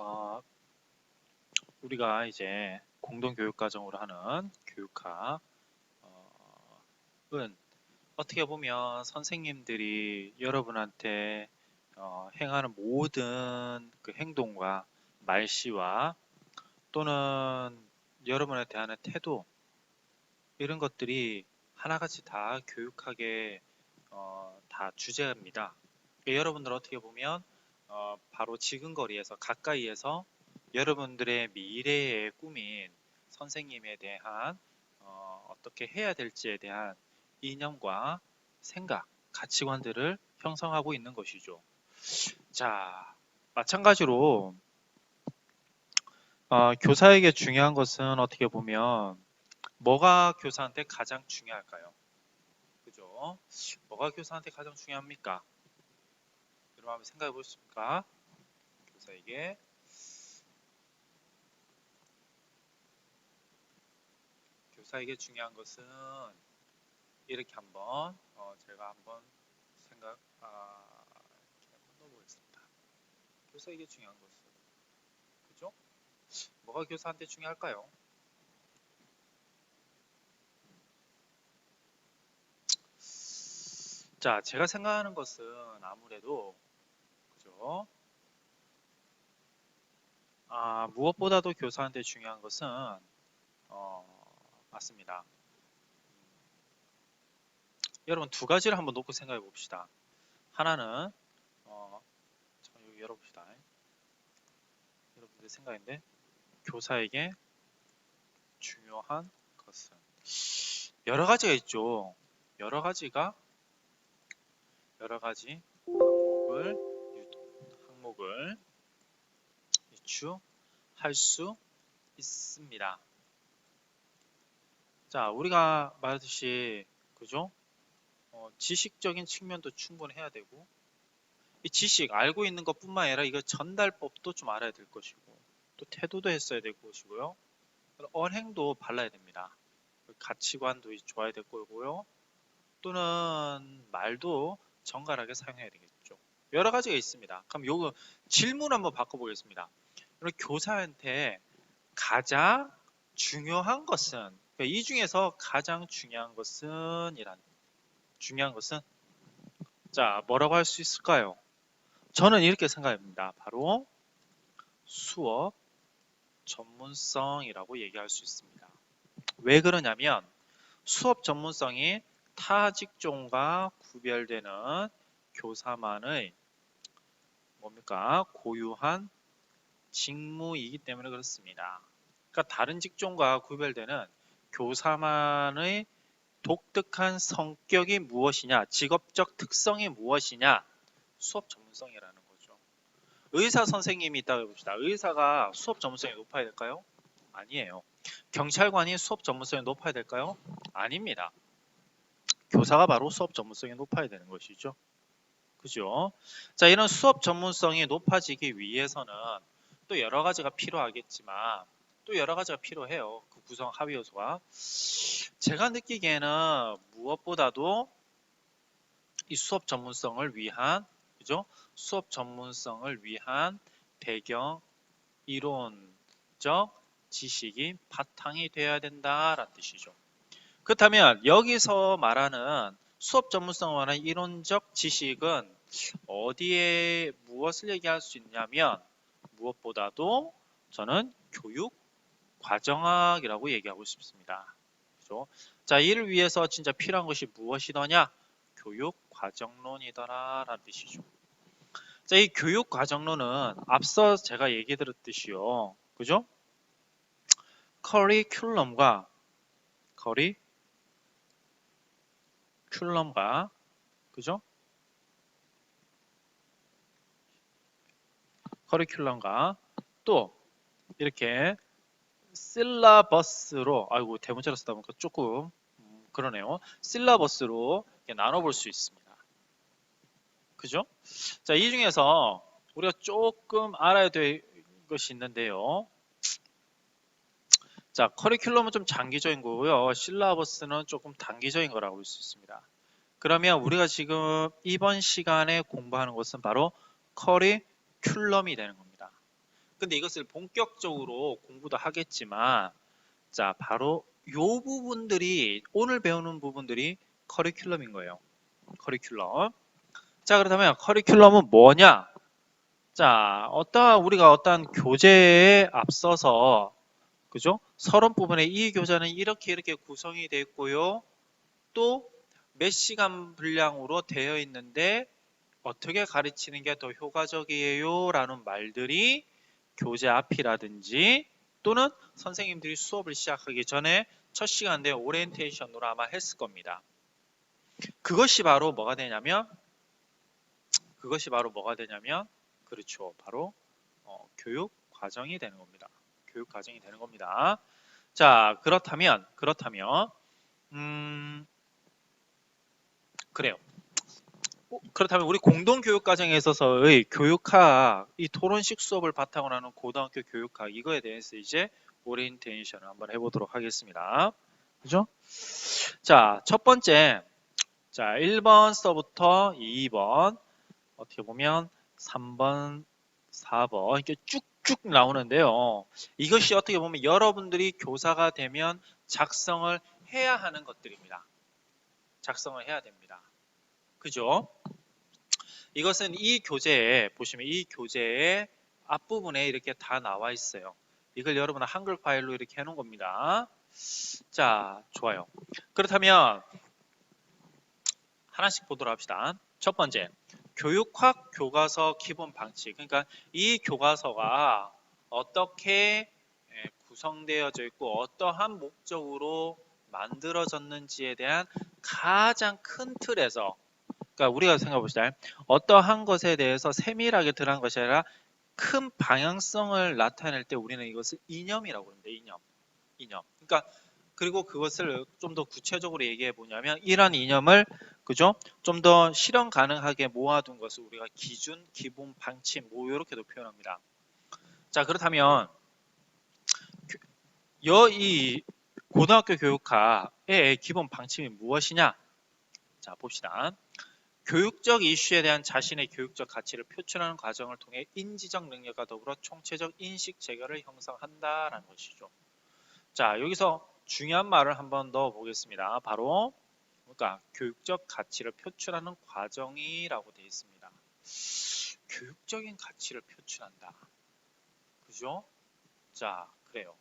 어, 우리가 이제 공동교육과정으로 하는 교육학은 어떻게 보면 선생님들이 여러분한테 행하는 모든 그 행동과 말씨와 또는 여러분에 대한 태도 이런 것들이 하나같이 다 교육학의 다 주제입니다. 그러니까 여러분들 어떻게 보면 바로 지근거리에서 가까이에서 여러분들의 미래의 꿈인 선생님에 대한 어떻게 해야 될지에 대한 이념과 생각, 가치관들을 형성하고 있는 것이죠. 자, 마찬가지로 교사에게 중요한 것은 어떻게 보면 뭐가 교사한테 가장 중요할까요? 그죠? 뭐가 교사한테 가장 중요합니까? 여러분 한번 생각해 보십니까? 교사에게 중요한 것은 이렇게 한번 제가 한번 이렇게 한번 넣어보겠습니다. 교사에게 중요한 것은 그죠? 뭐가 교사한테 중요할까요? 자, 제가 생각하는 것은 아무래도 그죠? 무엇보다도 교사한테 중요한 것은 맞습니다. 여러분 두 가지를 한번 놓고 생각해 봅시다. 하나는 잠깐 여기 열어봅시다. 여러분들 생각인데 교사에게 중요한 것은 여러 가지가 있죠. 여러 가지 항목을 유추할 수 있습니다. 자, 우리가 말했듯이 그죠? 지식적인 측면도 충분해야 되고 이 지식 알고 있는 것뿐만 아니라 이거 전달법도 좀 알아야 될 것이고 또 태도도 했어야 될 것이고요. 언행도 발라야 됩니다. 가치관도 좋아야 될 거고요. 또는 말도 정갈하게 사용해야 되겠죠. 여러 가지가 있습니다. 그럼 요거 질문 한번 바꿔보겠습니다. 교사한테 가장 중요한 것은 그러니까 이 중에서 가장 중요한 것은 자 뭐라고 할 수 있을까요? 저는 이렇게 생각합니다. 바로 수업 전문성이라고 얘기할 수 있습니다. 왜 그러냐면 수업 전문성이 타 직종과 구별되는 교사만의 고유한 직무이기 때문에 그렇습니다. 그러니까 다른 직종과 구별되는 교사만의 독특한 성격이 무엇이냐, 직업적 특성이 무엇이냐, 수업 전문성이라는 거죠. 의사 선생님이 있다고 해봅시다. 의사가 수업 전문성이 높아야 될까요? 아니에요. 경찰관이 수업 전문성이 높아야 될까요? 아닙니다. 교사가 바로 수업 전문성이 높아야 되는 것이죠. 그죠? 자, 이런 수업 전문성이 높아지기 위해서는 또 여러 가지가 필요하겠지만 또 여러 가지가 필요해요. 그 구성 하위 요소가. 제가 느끼기에는 무엇보다도 이 수업 전문성을 위한 그죠? 수업 전문성을 위한 배경 이론적 지식이 바탕이 되어야 된다라는 뜻이죠. 그렇다면 여기서 말하는 수업 전문성을 말하는 이론적 지식은 어디에 무엇을 얘기할 수 있냐면 무엇보다도 저는 교육 과정학이라고 얘기하고 싶습니다. 그렇죠? 자, 이를 위해서 진짜 필요한 것이 무엇이더냐? 교육 과정론이더라라는 뜻이죠. 자, 이 교육 과정론은 앞서 제가 얘기 드렸듯이요. 그죠? 커리큘럼과 그죠? 커리큘럼과 또 이렇게 실라버스로 아이고 대문자로 쓰다 보니까 조금 그러네요. 실라버스로 나눠볼 수 있습니다. 그죠? 자, 이 중에서 우리가 조금 알아야 될 것이 있는데요. 자, 커리큘럼은 좀 장기적인 거고요. 실라버스는 조금 단기적인 거라고 볼 수 있습니다. 그러면 우리가 지금 이번 시간에 공부하는 것은 바로 커리큘럼이 되는 겁니다. 근데 이것을 본격적으로 공부도 하겠지만 자, 바로 요 부분들이 오늘 배우는 부분들이 커리큘럼인 거예요. 커리큘럼. 자, 그렇다면 커리큘럼은 뭐냐? 자, 우리가 어떠한 교재에 앞서서 그죠? 서론 부분에 이 교재는 이렇게 구성이 되어 있고요. 또 몇 시간 분량으로 되어 있는데 어떻게 가르치는 게 더 효과적이에요? 라는 말들이 교재 앞이라든지 또는 선생님들이 수업을 시작하기 전에 첫 시간대 오리엔테이션으로 아마 했을 겁니다. 그것이 바로 뭐가 되냐면 그렇죠. 바로 교육 과정이 되는 겁니다. 교육 과정이 되는 겁니다. 자, 그렇다면 그래요. 그렇다면 우리 공동교육 과정에 있어서의 교육학, 이 토론식 수업을 바탕으로 하는 고등학교 교육학 이거에 대해서 이제 오리엔테이션을 한번 해보도록 하겠습니다. 그죠? 자, 첫 번째, 자 1번서부터 2번 어떻게 보면 3번, 4번 이렇게 쭉쭉 나오는데요. 이것이 어떻게 보면 여러분들이 교사가 되면 작성을 해야 하는 것들입니다. 작성을 해야 됩니다. 그죠? 이것은 이 교재에 보시면 이 교재의 앞부분에 이렇게 다 나와 있어요. 이걸 여러분은 한글 파일로 이렇게 해놓은 겁니다. 자, 좋아요. 그렇다면 하나씩 보도록 합시다. 첫 번째, 교육학 교과서 기본 방식. 그러니까 이 교과서가 어떻게 구성되어져 있고 어떠한 목적으로 만들어졌는지에 대한 가장 큰 틀에서, 그러니까 우리가 생각해 봅시다. 어떠한 것에 대해서 세밀하게 들어간 것이 아니라 큰 방향성을 나타낼 때 우리는 이것을 이념이라고 합니다. 이념. 그러니까 그리고 그것을 좀 더 구체적으로 얘기해 보냐면 이러한 이념을 그죠? 좀 더 실현 가능하게 모아둔 것을 우리가 기준, 기본, 방침 뭐 이렇게도 표현합니다. 자, 그렇다면 이 고등학교 교육학의 기본 방침이 무엇이냐? 자, 봅시다. 교육적 이슈에 대한 자신의 교육적 가치를 표출하는 과정을 통해 인지적 능력과 더불어 총체적 인식 재결을 형성한다라는 것이죠. 자, 여기서 중요한 말을 한번 넣어 보겠습니다. 바로 그러니까 교육적 가치를 표출하는 과정이라고 되어 있습니다. 교육적인 가치를 표출한다. 그죠? 자, 그래요.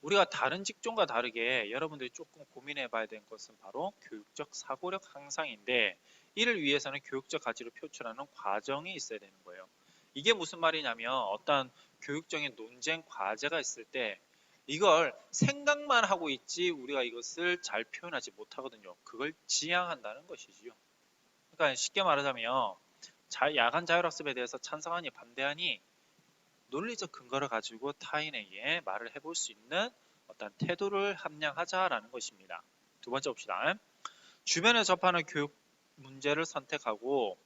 우리가 다른 직종과 다르게 여러분들이 조금 고민해 봐야 되는 것은 바로 교육적 사고력 향상인데 이를 위해서는 교육적 가치를 표출하는 과정이 있어야 되는 거예요. 이게 무슨 말이냐면 어떤 교육적인 논쟁 과제가 있을 때 이걸 생각만 하고 있지 우리가 이것을 잘 표현하지 못하거든요. 그걸 지향한다는 것이지요. 그러니까 쉽게 말하자면 야간 자율학습에 대해서 찬성하니 반대하니 논리적 근거를 가지고 타인에게 말을 해볼 수 있는 어떤 태도를 함양하자라는 것입니다. 두 번째 봅시다. 주변에 접하는 교육 문제를 선택하고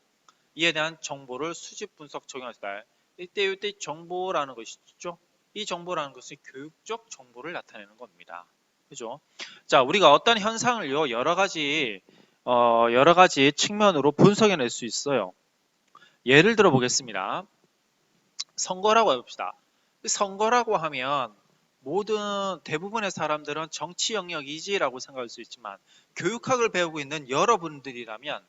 이에 대한 정보를 수집 분석 적용하시다. 이때 정보라는 것이죠. 이 정보라는 것은 교육적 정보를 나타내는 겁니다. 그죠? 자, 우리가 어떤 현상을요 여러 가지 측면으로 분석해낼 수 있어요. 예를 들어 보겠습니다. 선거라고 해봅시다. 선거라고 하면 대부분의 사람들은 정치 영역이지라고 생각할 수 있지만 교육학을 배우고 있는 여러분들이라면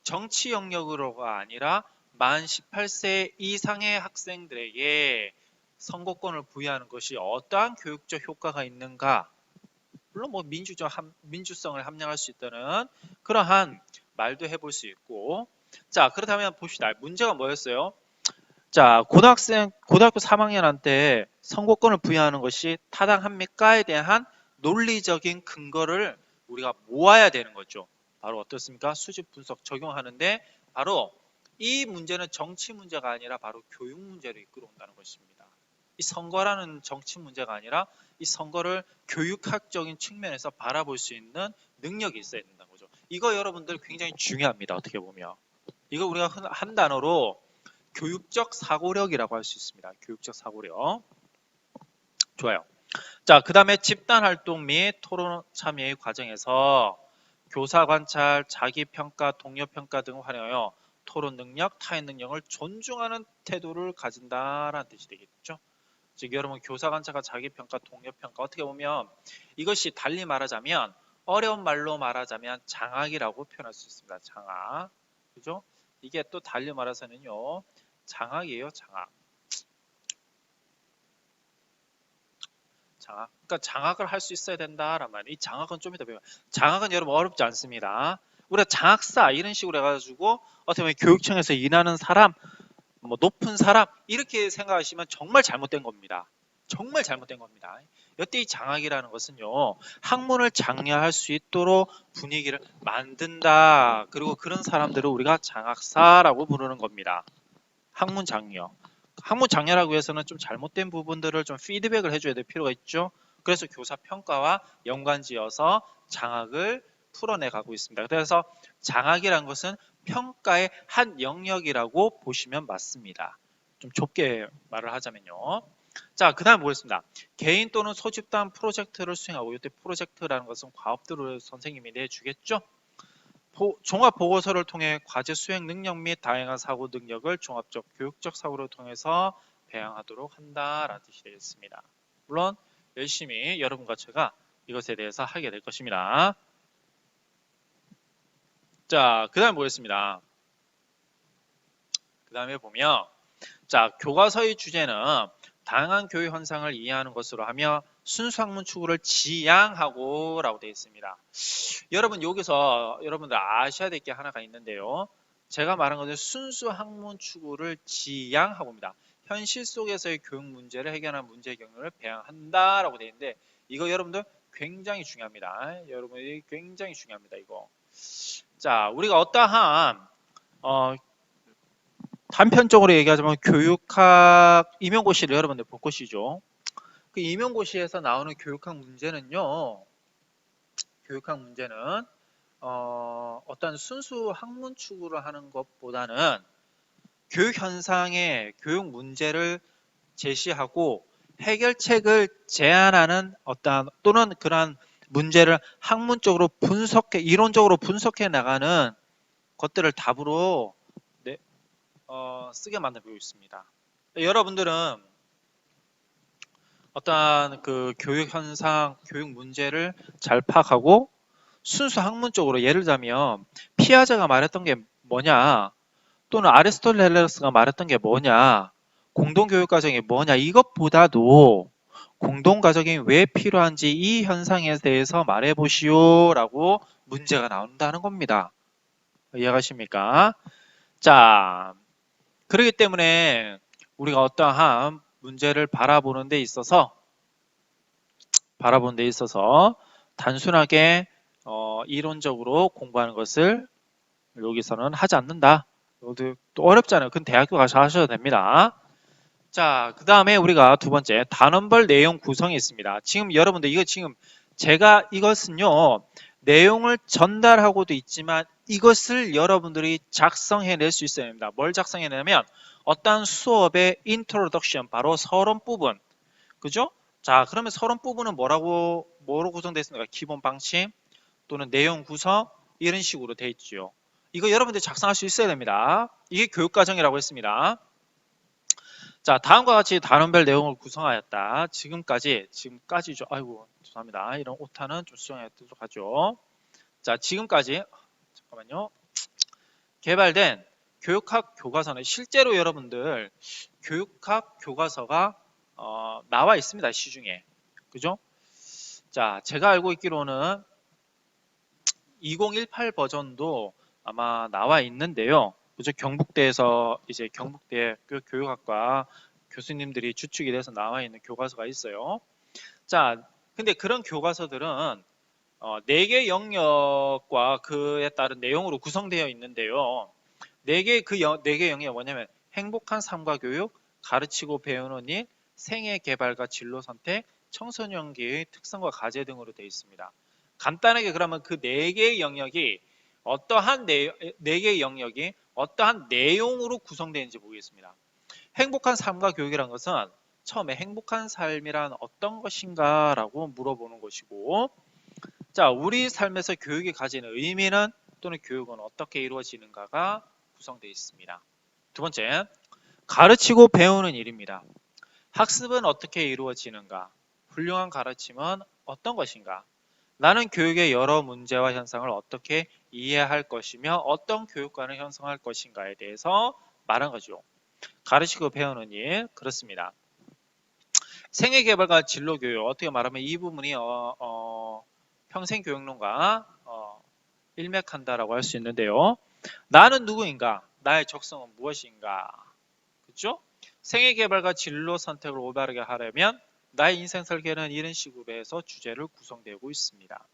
정치 영역으로가 아니라 만 18세 이상의 학생들에게 선거권을 부여하는 것이 어떠한 교육적 효과가 있는가? 물론 뭐 민주성을 함양할 수 있다는 그러한 말도 해볼 수 있고, 자 그렇다면 봅시다. 문제가 뭐였어요? 자 고등학교 3학년한테 선거권을 부여하는 것이 타당합니까에 대한 논리적인 근거를 우리가 모아야 되는 거죠. 바로 어떻습니까? 수집 분석 적용하는데 바로 이 문제는 정치 문제가 아니라 바로 교육 문제를 이끌어온다는 것입니다. 이 선거라는 정치 문제가 아니라 이 선거를 교육학적인 측면에서 바라볼 수 있는 능력이 있어야 된다는 거죠. 이거 여러분들 굉장히 중요합니다. 어떻게 보면 이거 우리가 한 단어로 교육적 사고력이라고 할 수 있습니다. 교육적 사고력. 좋아요. 자, 그 다음에 집단활동 및 토론 참여의 과정에서 교사 관찰, 자기평가, 동료평가 등을 활용하여 토론 능력, 타인 능력을 존중하는 태도를 가진다라는 뜻이 되겠죠. 즉 여러분 교사 관찰과 자기평가, 동료평가 어떻게 보면 이것이 달리 말하자면 어려운 말로 말하자면 장학이라고 표현할 수 있습니다. 장학. 그죠? 이게 또 달리 말해서는요. 장학이에요. 장학. 장학. 그러니까 장학을 할 수 있어야 된다란 말이에요. 이 장학은 좀 이따 배워요. 장학은 여러분 어렵지 않습니다. 우리가 장학사 이런 식으로 해가지고 어떻게 보면 교육청에서 일하는 사람, 뭐 높은 사람 이렇게 생각하시면 정말 잘못된 겁니다. 정말 잘못된 겁니다. 여태 이 장학이라는 것은요. 학문을 장려할 수 있도록 분위기를 만든다. 그리고 그런 사람들을 우리가 장학사라고 부르는 겁니다. 학문 장려. 학문 장려라고 해서는 좀 잘못된 부분들을 좀 피드백을 해줘야 될 필요가 있죠. 그래서 교사 평가와 연관지어서 장학을 풀어내 가고 있습니다. 그래서 장학이라는 것은 평가의 한 영역이라고 보시면 맞습니다. 좀 좁게 말을 하자면요. 자, 그 다음 보겠습니다. 개인 또는 소집단 프로젝트를 수행하고 이때 프로젝트라는 것은 과업들을 선생님이 내주겠죠. 종합보고서를 통해 과제 수행 능력 및 다양한 사고 능력을 종합적 교육적 사고를 통해서 배양하도록 한다라는 뜻이 되겠습니다. 물론 열심히 여러분과 제가 이것에 대해서 하게 될 것입니다. 자, 그 다음 보겠습니다. 그 다음에 보면 자, 교과서의 주제는 다양한 교육 현상을 이해하는 것으로 하며 순수 학문 추구를 지향하고 라고 되어 있습니다. 여러분 여기서 여러분들 아셔야 될 게 하나가 있는데요. 제가 말한 것은 순수 학문 추구를 지향하고입니다. 현실 속에서의 교육 문제를 해결하는 문제 경로를 배양한다라고 되어 있는데 이거 여러분들 굉장히 중요합니다. 여러분이 굉장히 중요합니다. 이거. 자, 우리가 어떠한 단편적으로 얘기하자면 교육학 임용고시를 여러분들 볼 것이죠. 그 임용고시에서 나오는 교육학 문제는요. 교육학 문제는 어떤 순수 학문 추구를 하는 것보다는 교육 현상의 교육 문제를 제시하고 해결책을 제안하는 어떤 또는 그러한 문제를 학문적으로 분석해 이론적으로 분석해 나가는 것들을 답으로 쓰게 만들고 있습니다. 여러분들은 어떠한 그 교육 현상, 교육 문제를 잘 파악하고 순수 학문적으로 예를 들자면 피아제가 말했던 게 뭐냐 또는 아리스토텔레스가 말했던 게 뭐냐 공동교육과정이 뭐냐 이것보다도 공동과정이 왜 필요한지 이 현상에 대해서 말해보시오 라고 문제가 나온다는 겁니다. 이해가십니까? 자, 그렇기 때문에 우리가 어떠한 문제를 바라보는 데 있어서 단순하게 이론적으로 공부하는 것을 여기서는 하지 않는다. 또 어렵잖아요. 그건 대학교 가서 하셔도 됩니다. 자, 그 다음에 우리가 두 번째 단원별 내용 구성이 있습니다. 지금 여러분들 이거 지금 제가 이것은요 내용을 전달하고도 있지만 이것을 여러분들이 작성해낼 수 있어야 됩니다. 뭘 작성해내냐면 어떤 수업의 인트로덕션 바로 서론 부분 그죠? 자, 그러면 서론 부분은 뭐로 구성되어 있습니까? 기본 방침 또는 내용 구성 이런 식으로 되어 있죠. 이거 여러분들 작성할 수 있어야 됩니다. 이게 교육과정이라고 했습니다. 자, 다음과 같이 단원별 내용을 구성하였다. 지금까지죠. 아이고, 죄송합니다. 이런 오타는 좀 수정하도록 하죠. 자, 지금까지 잠깐만요. 개발된 교육학 교과서는 실제로 여러분들 교육학 교과서가 나와 있습니다. 시중에. 그죠? 자, 제가 알고 있기로는 2018 버전도 아마 나와 있는데요. 그죠? 경북대에서 이제 경북대 교육학과 교수님들이 주축이 돼서 나와 있는 교과서가 있어요. 자, 근데 그런 교과서들은 4개 영역과 그에 따른 내용으로 구성되어 있는데요. 4개 영역이 뭐냐면 행복한 삶과 교육, 가르치고 배우는 일, 생애 개발과 진로 선택, 청소년기의 특성과 과제 등으로 되어 있습니다. 간단하게 그러면 그 4개의 영역이 어떠한 4개의 영역이 어떠한 내용으로 구성되는지 보겠습니다. 행복한 삶과 교육이란 것은 처음에 행복한 삶이란 어떤 것인가 라고 물어보는 것이고 자, 우리 삶에서 교육이 가지는 의미는 또는 교육은 어떻게 이루어지는가가 구성되어 있습니다. 두 번째, 가르치고 배우는 일입니다. 학습은 어떻게 이루어지는가? 훌륭한 가르침은 어떤 것인가? 나는 교육의 여러 문제와 현상을 어떻게 이해할 것이며 어떤 교육관을 형성할 것인가에 대해서 말한 거죠. 가르치고 배우는 일, 그렇습니다. 생애개발과 진로교육, 어떻게 말하면 이 부분이 평생교육론과 일맥한다라고 할 수 있는데요. 나는 누구인가? 나의 적성은 무엇인가? 그렇죠? 생애개발과 진로 선택을 올바르게 하려면 나의 인생 설계는 이런 식으로 해서 주제를 구성되고 있습니다.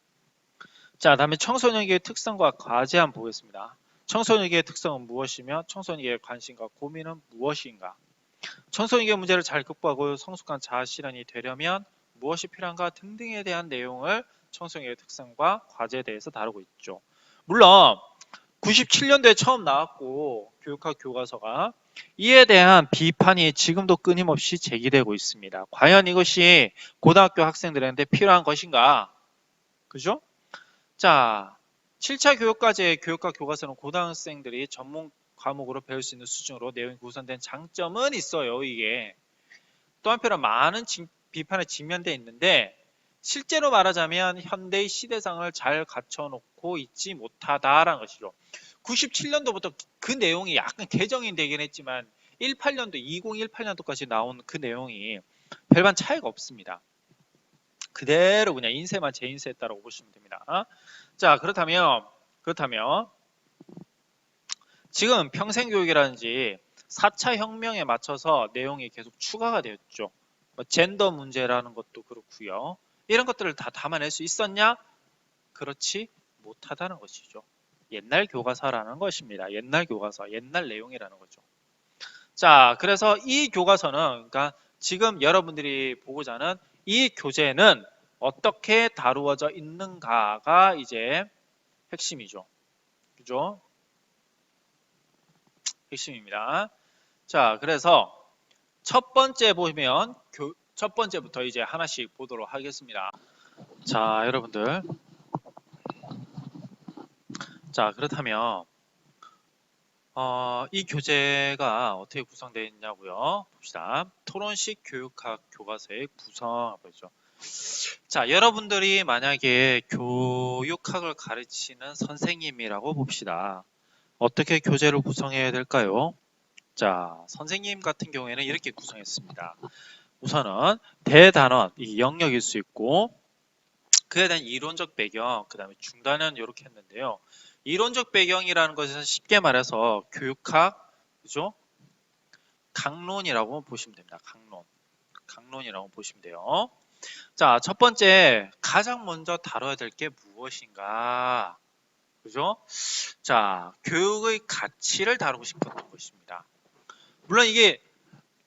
자, 다음에 청소년기의 특성과 과제 한번 보겠습니다. 청소년기의 특성은 무엇이며 청소년기의 관심과 고민은 무엇인가? 청소년기의 문제를 잘 극복하고 성숙한 자아 실현이 되려면 무엇이 필요한가 등등에 대한 내용을 청소년기의 특성과 과제에 대해서 다루고 있죠. 물론 97년도에 처음 나왔고 교육학 교과서가 이에 대한 비판이 지금도 끊임없이 제기되고 있습니다. 과연 이것이 고등학교 학생들한테 필요한 것인가? 그죠? 자, 7차 교육과제의 교육학 교과서는 고등학생들이 전문 과목으로 배울 수 있는 수준으로 내용이 구성된 장점은 있어요. 이게 또 한편으로 많은 비판에 직면되어 있는데 실제로 말하자면 현대의 시대상을 잘 갖춰놓고 있지 못하다라는 것이죠. 97년도부터 그 내용이 약간 개정이 되긴 했지만 18년도, 2018년도까지 나온 그 내용이 별반 차이가 없습니다. 그대로 그냥 인쇄만 재인쇄했다고 보시면 됩니다. 자, 그렇다면 지금 평생교육이라든지 4차 혁명에 맞춰서 내용이 계속 추가가 되었죠. 젠더 문제라는 것도 그렇고요. 이런 것들을 다 담아낼 수 있었냐? 그렇지 못하다는 것이죠. 옛날 교과서라는 것입니다. 옛날 교과서, 옛날 내용이라는 거죠. 자, 그래서 이 교과서는 그러니까 지금 여러분들이 보고자 하는 이 교재는 어떻게 다루어져 있는가가 이제 핵심이죠. 그죠? 핵심입니다. 자, 그래서 첫 번째 보면 첫 번째부터 이제 하나씩 보도록 하겠습니다. 자, 여러분들. 자, 그렇다면 이 교재가 어떻게 구성되어 있냐고요? 봅시다. 토론식 교육학 교과서의 구성 보죠. 자, 여러분들이 만약에 교육학을 가르치는 선생님이라고 봅시다. 어떻게 교재를 구성해야 될까요? 자, 선생님 같은 경우에는 이렇게 구성했습니다. 우선은 대단원, 이게 영역일 수 있고 그에 대한 이론적 배경, 그 다음에 중단은 이렇게 했는데요. 이론적 배경이라는 것은 쉽게 말해서 교육학, 그죠? 강론이라고 보시면 됩니다. 강론이라고 보시면 돼요. 자, 첫 번째, 가장 먼저 다뤄야 될 게 무엇인가? 그죠? 자, 교육의 가치를 다루고 싶었던 것입니다. 물론 이게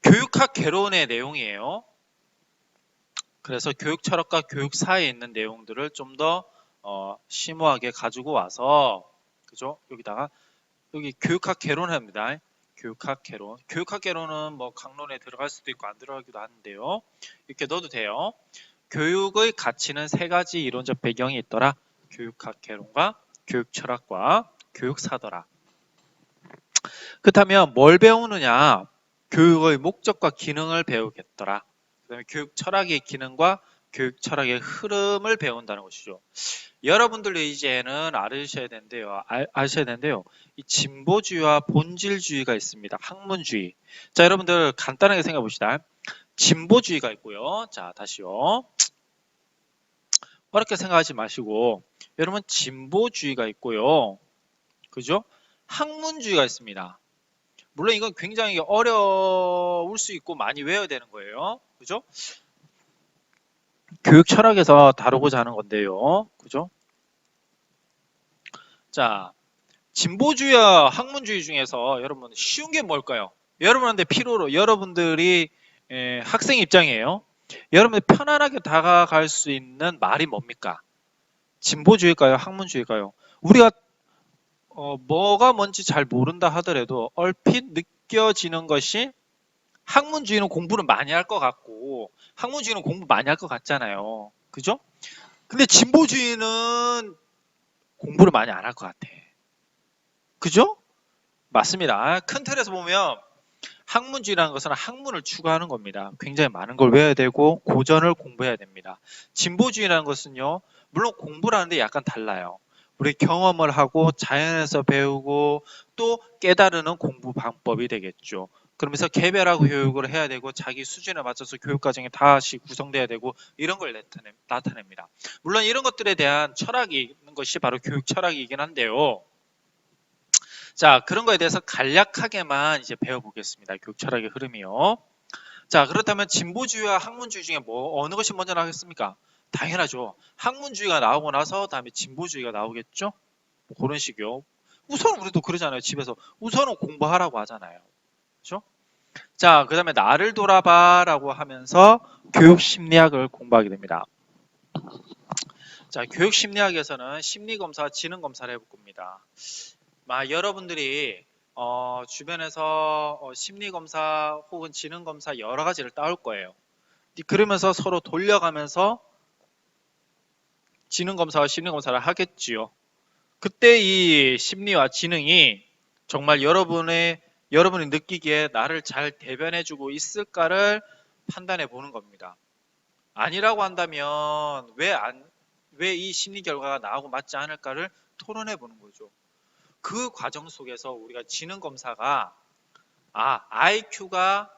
교육학 개론의 내용이에요. 그래서 교육 철학과 교육 사이에 있는 내용들을 좀 더 심오하게 가지고 와서, 그죠? 여기다가 여기 교육학 개론합니다. 교육학 개론. 교육학 개론은 뭐 강론에 들어갈 수도 있고 안 들어가기도 하는데요. 이렇게 넣어도 돼요. 교육의 가치는 세 가지 이론적 배경이 있더라. 교육학 개론과 교육 철학과 교육 사더라. 그렇다면 뭘 배우느냐? 교육의 목적과 기능을 배우겠더라. 그다음에 교육 철학의 기능과 교육 철학의 흐름을 배운다는 것이죠. 여러분들 이제는 아셔야 되는데요. 이 진보주의와 본질주의가 있습니다. 학문주의. 자, 여러분들 간단하게 생각해 봅시다. 진보주의가 있고요. 자, 다시요. 어렵게 생각하지 마시고 여러분 진보주의가 있고요. 그죠? 학문주의가 있습니다. 물론 이건 굉장히 어려울 수 있고 많이 외워야 되는 거예요. 그죠? 교육 철학에서 다루고자 하는 건데요. 그죠? 자, 진보주의와 학문주의 중에서 여러분 쉬운 게 뭘까요? 여러분한테 여러분들이 학생 입장이에요. 여러분이 편안하게 다가갈 수 있는 말이 뭡니까? 진보주의일까요? 학문주의일까요? 우리가 뭐가 뭔지 잘 모른다 하더라도 얼핏 느껴지는 것이 학문주의는 공부를 많이 할 것 같고 학문주의는 공부 많이 할 것 같잖아요. 그죠? 근데 진보주의는 공부를 많이 안 할 것 같아. 그죠? 맞습니다. 큰 틀에서 보면 학문주의라는 것은 학문을 추구하는 겁니다. 굉장히 많은 걸 외워야 되고 고전을 공부해야 됩니다. 진보주의라는 것은요, 물론 공부를 하는데 약간 달라요. 우리 경험을 하고 자연에서 배우고 또 깨달으는 공부 방법이 되겠죠. 그러면서 개별하고 교육을 해야 되고 자기 수준에 맞춰서 교육과정이 다시 구성돼야 되고 이런 걸 나타냅니다. 물론 이런 것들에 대한 철학이 있는 것이 바로 교육 철학이긴 한데요. 자, 그런 거에 대해서 간략하게만 이제 배워보겠습니다. 교육 철학의 흐름이요. 자, 그렇다면 진보주의와 학문주의 중에 어느 것이 먼저 나오겠습니까? 당연하죠. 학문주의가 나오고 나서 다음에 진보주의가 나오겠죠? 뭐 그런 식이요. 우선 우리도 그러잖아요. 집에서 우선은 공부하라고 하잖아요. 그렇죠? 자, 그 다음에 나를 돌아봐라고 하면서 교육심리학을 공부하게 됩니다. 자, 교육심리학에서는 심리검사, 지능검사를 해볼 겁니다. 여러분들이 주변에서 심리검사 혹은 지능검사 여러 가지를 따올 거예요. 그러면서 서로 돌려가면서 지능검사와 심리검사를 하겠지요. 그때 이 심리와 지능이 정말 여러분이 느끼기에 나를 잘 대변해주고 있을까를 판단해 보는 겁니다. 아니라고 한다면 왜 이 심리 결과가 나하고 맞지 않을까를 토론해 보는 거죠. 그 과정 속에서 우리가 지능검사가 IQ가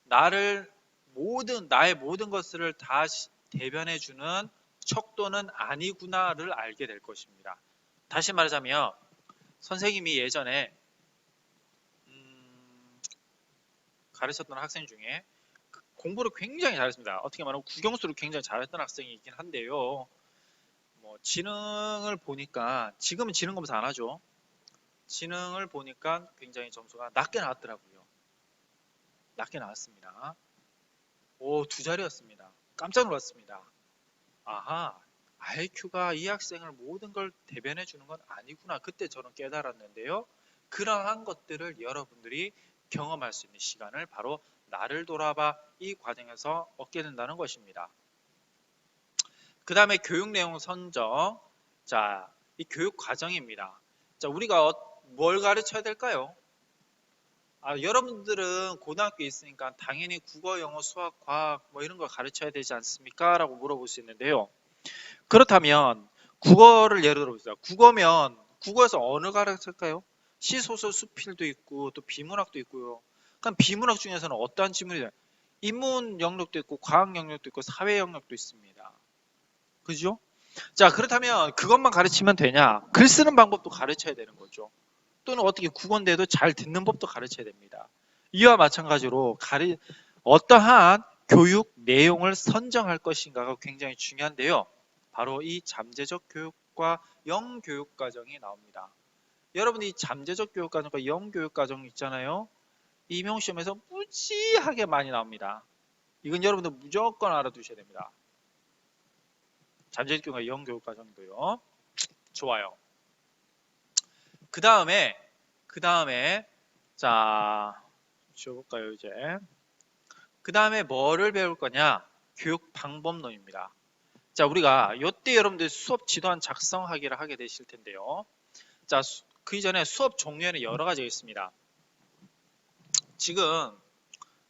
나의 모든 것을 다 대변해주는 척도는 아니구나를 알게 될 것입니다. 다시 말하자면 선생님이 예전에 가르쳤던 학생 중에 공부를 굉장히 잘했습니다. 어떻게 말하면 국영수를 굉장히 잘했던 학생이긴 한데요. 지능을 보니까 지금은 지능 검사 안 하죠. 지능을 보니까 굉장히 점수가 낮게 나왔더라고요. 낮게 나왔습니다. 두 자리였습니다. 깜짝 놀랐습니다. 아하, IQ가 이 학생을 모든 걸 대변해 주는 건 아니구나. 그때 저는 깨달았는데요. 그러한 것들을 여러분들이 경험할 수 있는 시간을 바로 나를 돌아봐 이 과정에서 얻게 된다는 것입니다. 그 다음에 교육 내용 선정. 자, 이 교육 과정입니다. 자, 우리가 뭘 가르쳐야 될까요? 여러분들은 고등학교에 있으니까 당연히 국어, 영어, 수학, 과학 이런 걸 가르쳐야 되지 않습니까? 라고 물어볼 수 있는데요. 그렇다면 국어를 예를 들어보세요. 국어에서 어느 가르칠까요? 시, 소설, 수필도 있고 또 비문학도 있고요. 그럼 비문학 중에서는 어떠한 지문이 돼요? 인문 영역도 있고 과학 영역도 있고 사회 영역도 있습니다. 그죠? 자, 그렇다면 그것만 가르치면 되냐? 글 쓰는 방법도 가르쳐야 되는 거죠. 또는 어떻게 국어인데도 잘 듣는 법도 가르쳐야 됩니다. 이와 마찬가지로 어떠한 교육 내용을 선정할 것인가가 굉장히 중요한데요. 바로 이 잠재적 교육과 영교육 과정이 나옵니다. 여러분이 잠재적 교육 과정과 영교육 과정 있잖아요. 임용시험에서 무지하게 많이 나옵니다. 이건 여러분들 무조건 알아두셔야 됩니다. 잠재적 교육과 영교육 과정도요. 좋아요. 그 다음에 자 지워볼까요 이제. 그 다음에 뭐를 배울 거냐? 교육 방법론입니다. 자, 우리가 이때 여러분들 수업 지도안 작성하기를 하게 되실 텐데요. 자, 그 이전에 수업 종류에는 여러 가지가 있습니다. 지금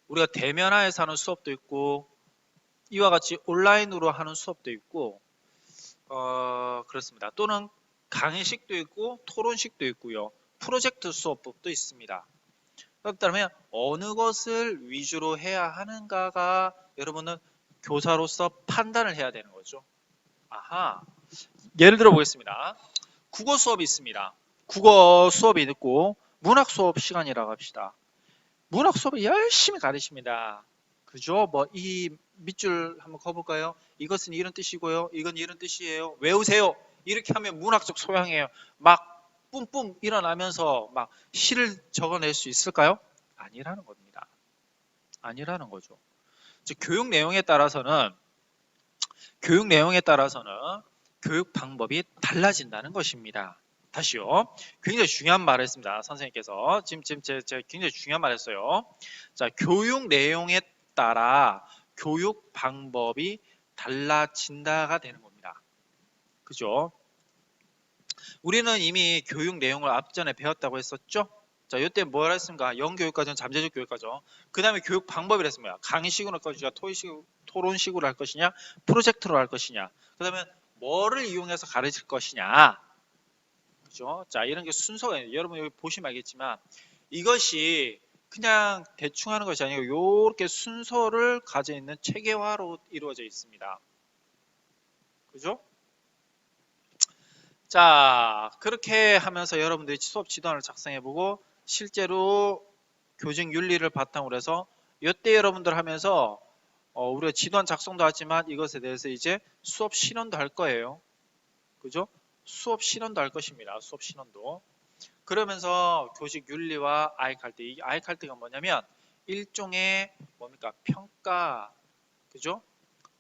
우리가 대면화해서 하는 수업도 있고 이와 같이 온라인으로 하는 수업도 있고 그렇습니다. 또는 강의식도 있고 토론식도 있고요. 프로젝트 수업법도 있습니다. 그렇다면 어느 것을 위주로 해야 하는가가 여러분은 교사로서 판단을 해야 되는 거죠. 예를 들어 보겠습니다. 국어 수업이 있습니다. 국어 수업이 있고 문학 수업 시간이라고 합시다. 문학 수업을 열심히 가르칩니다. 그죠? 이 밑줄 한번 커볼까요? 이것은 이런 뜻이고요. 이건 이런 뜻이에요. 외우세요. 이렇게 하면 문학적 소양이에요. 막 뿜뿜 일어나면서 막 시를 적어낼 수 있을까요? 아니라는 겁니다. 아니라는 거죠. 즉 교육 내용에 따라서는 교육 방법이 달라진다는 것입니다. 다시요. 굉장히 중요한 말을 했습니다. 선생님께서 지금 제가 굉장히 중요한 말을 했어요. 자, 교육 내용에 따라 교육 방법이 달라진다가 되는 겁니다. 그죠? 우리는 이미 교육 내용을 앞전에 배웠다고 했었죠. 자, 이때 뭐라 했습니까? 영교육과정, 잠재적 교육과정. 그 다음에 교육 방법이라 했습니다. 강의식으로 할 것이냐, 토론식으로 할 것이냐, 프로젝트로 할 것이냐. 그 다음에 뭐를 이용해서 가르칠 것이냐. 그죠? 자, 이런 게 순서가 있는데, 여러분 여기 보시면 알겠지만 이것이 그냥 대충 하는 것이 아니고 이렇게 순서를 가져 있는 체계화로 이루어져 있습니다. 그죠? 자, 그렇게 하면서 여러분들이 수업 지도안을 작성해보고 실제로 교직 윤리를 바탕으로 해서 이때 여러분들 하면서 우리가 지도안 작성도 하지만 이것에 대해서 이제 수업 실현도 할 거예요. 그죠? 수업 실현도 할 것입니다. 수업 실현도. 그러면서 교직 윤리와 아이칼트. 이 아이칼트가 뭐냐면 일종의 뭡니까? 평가. 그죠?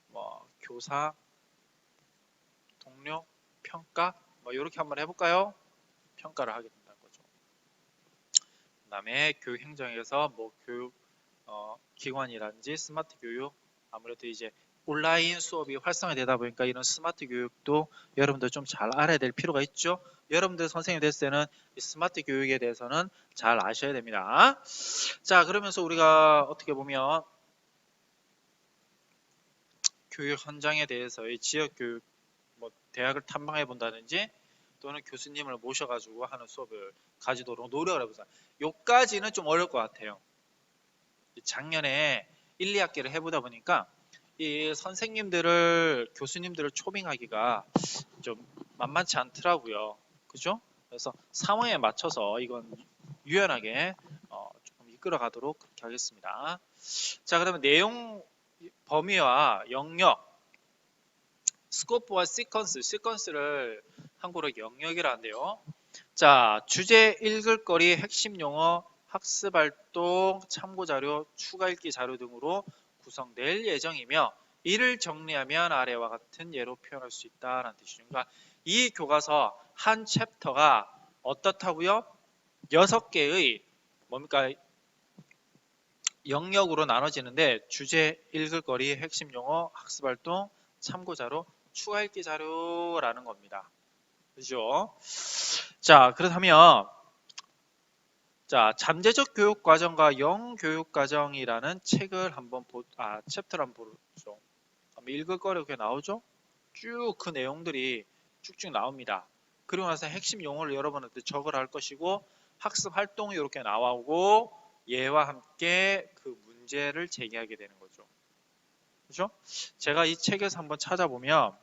뭐 교사, 동료, 평가. 뭐 이렇게 한번 해볼까요? 평가를 하게 된다는 거죠. 그 다음에 교육 행정에서 뭐 교육 기관이라든지 스마트 교육, 아무래도 이제 온라인 수업이 활성화되다 보니까 이런 스마트 교육도 여러분들 좀 잘 알아야 될 필요가 있죠. 여러분들 선생님이 됐을 때는 이 스마트 교육에 대해서는 잘 아셔야 됩니다. 자, 그러면서 우리가 어떻게 보면 교육 현장에 대해서의 지역 교육, 뭐 대학을 탐방해 본다든지 또는 교수님을 모셔가지고 하는 수업을 가지도록 노력을 해보자. 요까지는 좀 어려울 것 같아요. 작년에 1, 2학기를 해보다 보니까 이 선생님들을, 교수님들을 초빙하기가 좀 만만치 않더라고요. 그죠? 그래서 상황에 맞춰서 이건 유연하게 조금 이끌어 가도록 그렇게 하겠습니다. 자, 그러면 내용 범위와 영역, 스코프와 시퀀스를 한국어로 영역이라 한대요. 자, 주제, 읽을 거리, 핵심 용어, 학습 활동, 참고 자료, 추가 읽기 자료 등으로 구성될 예정이며 이를 정리하면 아래와 같은 예로 표현할 수 있다라는 뜻이죠. 그러니까 이 교과서 한 챕터가 어떻다고요? 6개의 뭡니까? 영역으로 나눠지는데 주제, 읽을 거리, 핵심 용어, 학습 활동, 참고 자료, 추가 읽기 자료라는 겁니다. 그죠? 자, 그렇다면 자, 잠재적 교육 과정과 영교육 과정이라는 책을 한번 챕터를 한번 보죠. 읽을 거리 그게 나오죠? 쭉 그 내용들이 쭉쭉 나옵니다. 그리고 나서 핵심 용어를 여러분한테 적으라 할 것이고 학습 활동이 이렇게 나오고 얘와 함께 그 문제를 제기하게 되는 거죠. 그죠? 제가 이 책에서 한번 찾아보면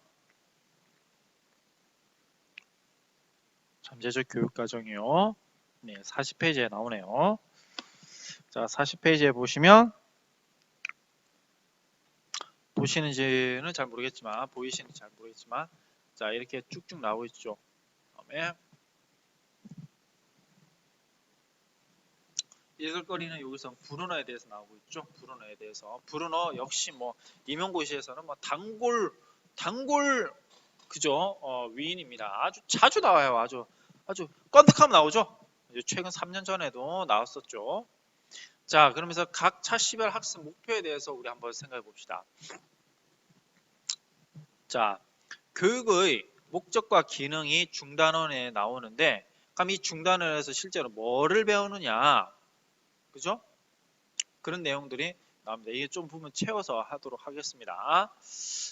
잠재적 교육 과정이요. 네, 40페이지에 나오네요. 자, 40페이지에 보시면 보시는지는 잘 모르겠지만 보이시는지 잘 모르겠지만 자, 이렇게 쭉쭉 나오고 있죠. 그다음에 읽을 거리는 여기서 불은어에 대해서 나오고 있죠. 불은어에 대해서. 불은어 역시 뭐 임용고시에서는 뭐 단골 그죠? 위인입니다. 아주 자주 나와요. 아주 건득하면 나오죠. 최근 3년 전에도 나왔었죠. 자, 그러면서 각 차시별 학습 목표에 대해서 우리 한번 생각해 봅시다. 자, 교육의 목적과 기능이 중단원에 나오는데 그럼 이 중단원에서 실제로 뭐를 배우느냐, 그죠? 그런 내용들이 나옵니다. 이게 좀 부분 채워서 하도록 하겠습니다.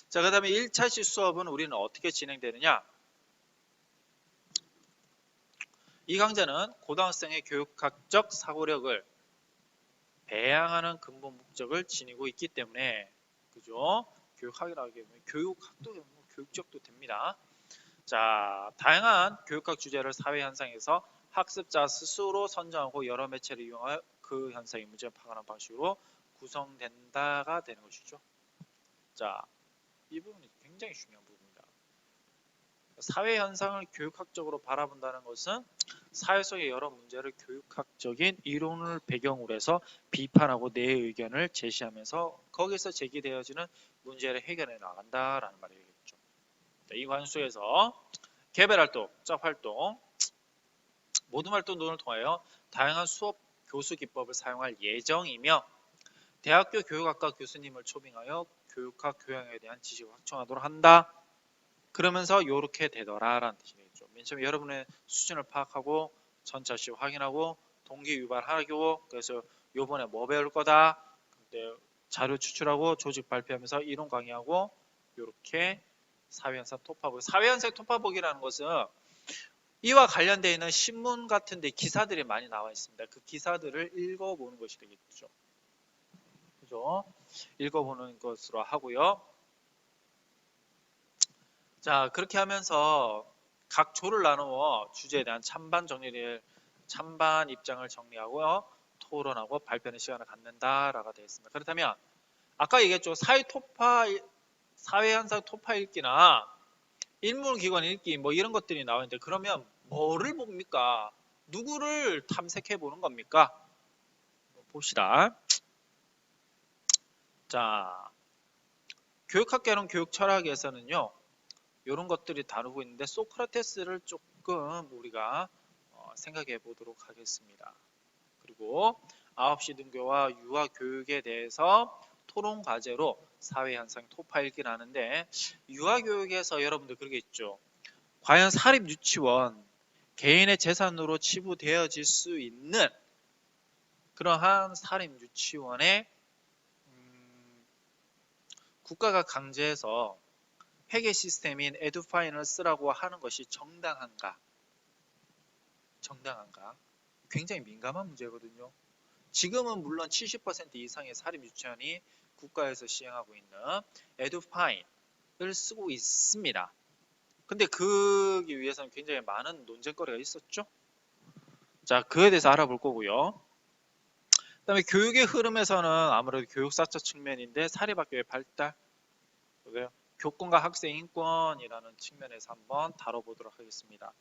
자, 그 다음에 1차시 수업은 우리는 어떻게 진행되느냐, 이 강좌는 고등학생의 교육학적 사고력을 배양하는 근본 목적을 지니고 있기 때문에, 그죠? 교육학이라고 하면 교육학도 뭐 교육적도 됩니다. 자, 다양한 교육학 주제를 사회 현상에서 학습자 스스로 선정하고 여러 매체를 이용하여 그 현상의 문제를 파악하는 방식으로 구성된다가 되는 것이죠. 자, 이 부분이 굉장히 중요한 부분입니다. 사회 현상을 교육학적으로 바라본다는 것은 사회 속의 여러 문제를 교육학적인 이론을 배경으로 해서 비판하고 내 의견을 제시하면서 거기서 제기되어지는 문제를 해결해 나간다라는 말이겠죠. 이 관수에서 개별활동, 짝활동, 모든 활동 등을 통하여 다양한 수업 교수 기법을 사용할 예정이며 대학교 교육학과 교수님을 초빙하여 교육학 교양에 대한 지식을 확충하도록 한다. 그러면서 이렇게 되더라라는 뜻이겠죠. 거죠. 맨 처음에 여러분의 수준을 파악하고 전자시 확인하고 동기 유발하고 그래서 요번에 뭐 배울 거다. 근데 자료 추출하고 조직 발표하면서 이론 강의하고 이렇게 사회현상 토파보기. 사회현상 토파보기라는 것은 이와 관련되어 있는 신문 같은 데 기사들이 많이 나와 있습니다. 그 기사들을 읽어보는 것이 되겠죠. 그죠? 읽어보는 것으로 하고요. 자, 그렇게 하면서 각 조를 나누어 주제에 대한 찬반 입장을 정리하고요. 토론하고 발표하는 시간을 갖는다라고 되어 있습니다. 그렇다면 아까 얘기했죠. 사회현상 토파 읽기나 인문기관 읽기 뭐 이런 것들이 나오는데 그러면 뭐를 봅니까? 누구를 탐색해 보는 겁니까? 봅시다. 자, 교육학개론 교육철학에서는요. 이런 것들이 다루고 있는데 소크라테스를 조금 우리가 생각해 보도록 하겠습니다. 그리고 9시 등교와 유아 교육에 대해서 토론 과제로 사회현상 토파 읽기를 하는데 유아 교육에서 여러분들 그러겠죠. 과연 사립 유치원 개인의 재산으로 치부되어질 수 있는 그러한 사립 유치원에 국가가 강제해서 회계 시스템인 에듀파인을 쓰라고 하는 것이 정당한가? 굉장히 민감한 문제거든요. 지금은 물론 70% 이상의 사립 유치원이 국가에서 시행하고 있는 에듀파인을 쓰고 있습니다. 근데 그기 위해서는 굉장히 많은 논쟁거리가 있었죠. 자, 그에 대해서 알아볼 거고요. 그다음에 교육의 흐름에서는 아무래도 교육사적 측면인데 사립학교의 발달, 교권과 학생 인권이라는 측면에서 한번 다뤄보도록 하겠습니다.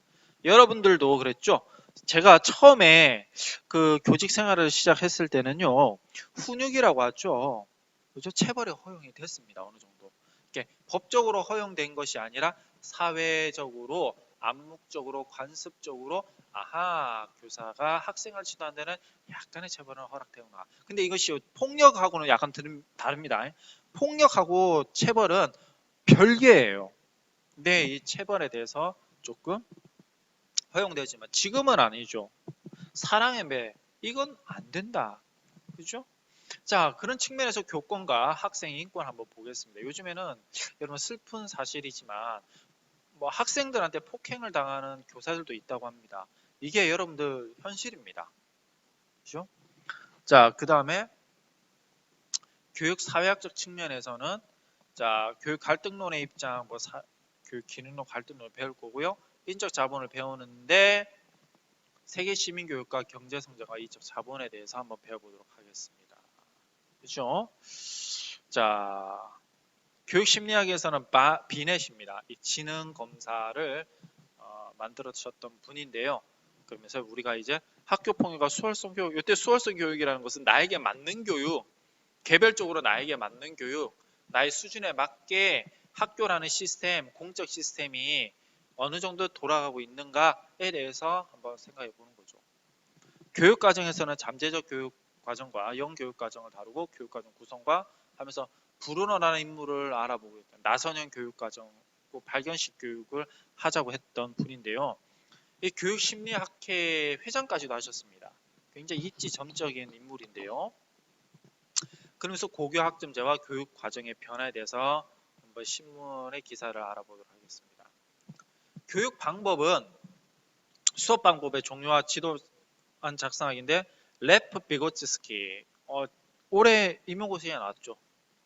여러분들도 그랬죠? 제가 처음에 그 교직 생활을 시작했을 때는요, 훈육이라고 하죠. 그죠? 체벌이 허용이 됐습니다. 어느 정도. 이게 법적으로 허용된 것이 아니라 사회적으로, 암묵적으로, 관습적으로 교사가 학생을 지도하는 데는 약간의 체벌은 허락되구나. 근데 이것이 폭력하고는 약간 다릅니다. 폭력하고 체벌은 별개예요. 근데 이 체벌에 대해서 조금 허용되지만 지금은 아니죠. 사랑의 매 이건 안 된다. 그죠? 자, 그런 측면에서 교권과 학생 인권 한번 보겠습니다. 요즘에는 여러분 슬픈 사실이지만 뭐 학생들한테 폭행을 당하는 교사들도 있다고 합니다. 이게 여러분들 현실입니다. 그죠? 자, 그다음에 교육 사회학적 측면에서는 자, 교육 갈등론의 입장 교육 기능론 갈등론을 배울 거고요. 인적 자본을 배우는데 세계 시민 교육과 경제 성장과 이적 자본에 대해서 한번 배워보도록 하겠습니다. 그렇죠? 자, 교육 심리학에서는 비넷입니다. 이 지능 검사를 만들어 주셨던 분인데요. 그러면서 우리가 이제 학교 폭력과 수월성 교육, 이때 수월성 교육이라는 것은 나에게 맞는 교육, 개별적으로 나에게 맞는 교육, 나의 수준에 맞게 학교라는 시스템, 공적 시스템이 어느 정도 돌아가고 있는가에 대해서 한번 생각해 보는 거죠. 교육 과정에서는 잠재적 교육 과정과 영교육 과정을 다루고 교육 과정 구성과 하면서 브루너라는 인물을 알아보고 있던 나선형 교육 과정, 발견식 교육을 하자고 했던 분인데요. 이 교육 심리학회 회장까지도 하셨습니다. 굉장히 입지점적인 인물인데요. 그러면서 고교 학점제와 교육 과정의 변화에 대해서 한번 신문의 기사를 알아보도록 하겠습니다. 교육 방법은 수업 방법의 종류와 지도안 작성하기인데 레프 비고츠스키 올해 임용고시에 나왔죠.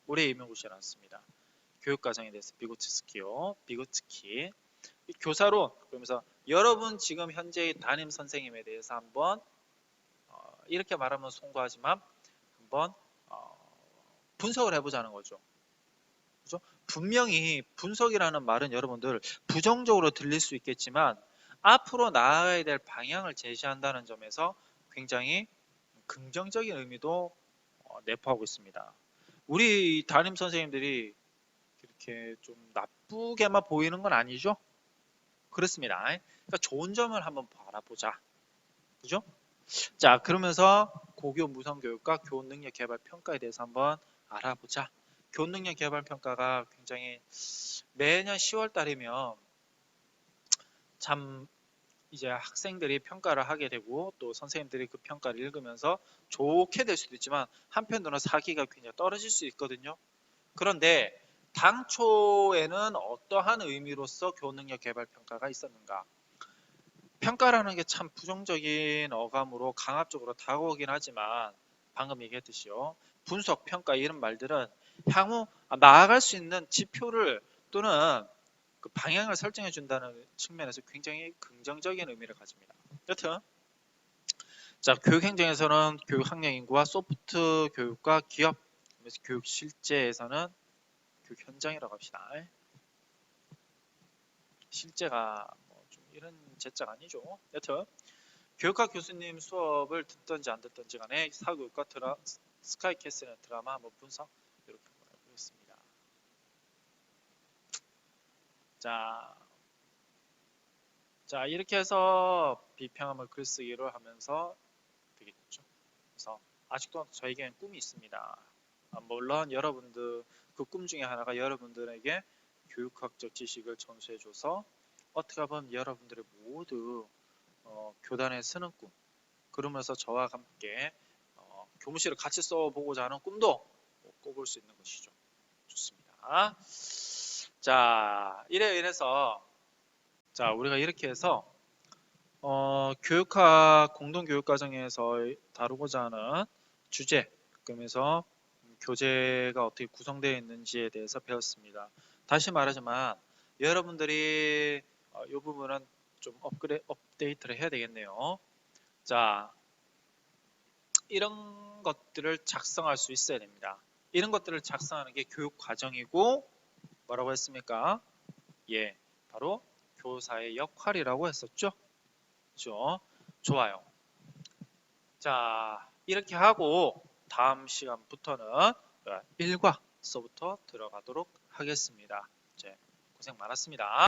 올해 임용고시에 나왔습니다. 교육 과정에 대해서 비고츠키 교사론 그러면서 여러분 지금 현재의 담임 선생님에 대해서 한번 이렇게 말하면 송구하지만 한번 분석을 해보자는 거죠. 그죠? 분명히 분석이라는 말은 여러분들 부정적으로 들릴 수 있겠지만 앞으로 나아가야 될 방향을 제시한다는 점에서 굉장히 긍정적인 의미도 내포하고 있습니다. 우리 담임 선생님들이 이렇게 좀 나쁘게만 보이는 건 아니죠? 그렇습니다. 그러니까 좋은 점을 한번 알아보자. 그죠? 자, 그러면서 고교 무성교육과 교원능력 개발 평가에 대해서 한번 알아보자. 교원능력 개발 평가가 굉장히 매년 10월 달이면 참 이제 학생들이 평가를 하게 되고 또 선생님들이 그 평가를 읽으면서 좋게 될 수도 있지만 한편으로는 사기가 굉장히 떨어질 수 있거든요. 그런데 당초에는 어떠한 의미로서 교능력 개발 평가가 있었는가? 평가라는 게 참 부정적인 어감으로 강압적으로 다가오긴 하지만 방금 얘기했듯이요. 분석, 평가 이런 말들은 향후 나아갈 수 있는 지표를 또는 그 방향을 설정해 준다는 측면에서 굉장히 긍정적인 의미를 가집니다. 여튼 자, 교육 행정에서는 교육 학령 인구와 소프트 교육과 기업 교육 실제에서는 교육 현장이라고 합시다. 실제가 뭐좀 이런 제자가 아니죠. 여튼 교육학 교수님 수업을 듣던지 안 듣던지 간에 사교육과 스카이캐슬의 드라마 한번 분석 이렇게 한번 해보겠습니다. 자, 자 이렇게 해서 비평함을 글쓰기로 하면서 되게 됐죠. 그래서 아직도 저에게는 꿈이 있습니다. 물론 여러분들 그 꿈 중에 하나가 여러분들에게 교육학적 지식을 전수해줘서 어떻게 보면 여러분들의 모두 교단에 서는 꿈 그러면서 저와 함께 교무실을 같이 써보고자 하는 꿈도 꿔볼 수 있는 것이죠. 좋습니다. 자, 이래서 자 우리가 이렇게 해서 교육학 공동교육과정에서 다루고자 하는 주제 그러면서 교재가 어떻게 구성되어 있는지에 대해서 배웠습니다. 다시 말하지만 여러분들이 이 부분은 좀 업데이트를 해야 되겠네요. 자, 이런 것들을 작성할 수 있어야 됩니다. 이런 것들을 작성하는 게 교육 과정이고 뭐라고 했습니까? 예, 바로 교사의 역할이라고 했었죠. 그죠? 좋아요. 자, 이렇게 하고 다음 시간부터는 일과서부터 들어가도록 하겠습니다. 이제 고생 많았습니다.